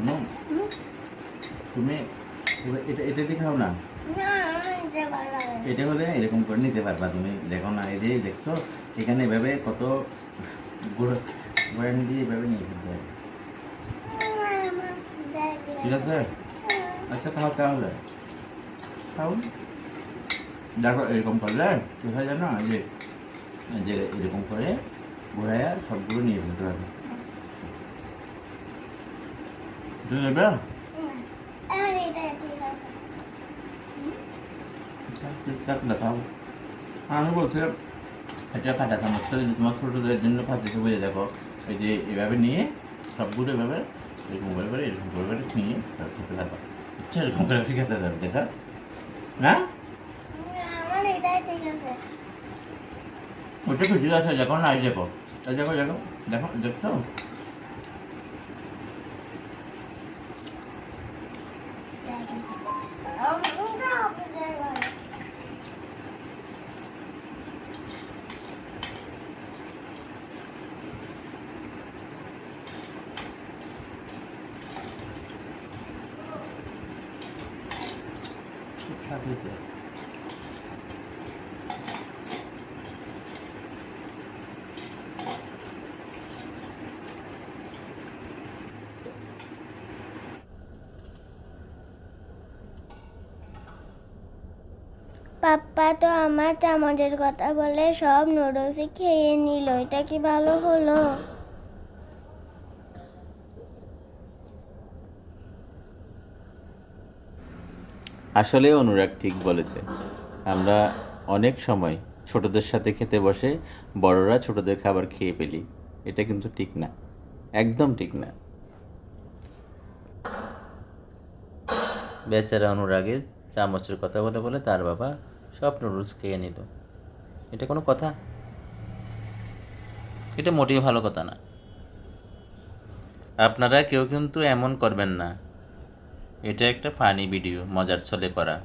হুম, তুমি এটা এটা দিয়ে খাও না। এটা হলে এরকম করে নিতে পারবা তুমি। দেখো না, এই যে দেখছো এখানে এভাবে কত গুঁড়ো গোড়ানি দিয়ে এভাবে নিয়ে ফেলতে হবে। ঠিক আছে, আচ্ছা খাও তাহলে, খাও। দেখো এরকম করলে কোথায় জানো, এই যে এরকম করে ঘোরাইয়া সবগুলো নিয়ে ফেলতে হবে। তুমি নেবে? ঠিকঠাক দেখাও। আমি বলছিলাম এটা কাটা চামচটা যদি তোমার ছোটোদের জন্য খাতে বুঝে দেখো, এই যে এভাবে নিয়ে সবগুলো এভাবে এরকম করে নিয়ে তারপর খেতে থাকো। ইচ্ছা এরকম করে খেতে যাবে, দেখা না ওটা তো জিজ্ঞাসা দেখো না, এই দেখো, এই দেখো দেখো দেখো, দেখছো? খুব স্বাদ হয়েছে। পাপ্পা তো আমার চামচের কথা বলে সব নুডলসই খেয়ে নিল, এটা কি ভালো হলো? আসলে অনুরাগ ঠিক বলেছে। আমরা অনেক সময় ছোটদের সাথে খেতে বসে বড়রা ছোটদের খাবার খেয়ে ফেলি। এটা কিন্তু ঠিক না, একদম ঠিক না। বেচারা অনুরাগে চামচের কথা বলে বলে তার বাবা সব নুডলস খেয়ে নিল। এটা কোনো কথা? এটা মোটেই ভালো কথা না। আপনারা কেউ কিন্তু এমন করবেন না। এটা একটা ফানি ভিডিও, মজার ছলে করা।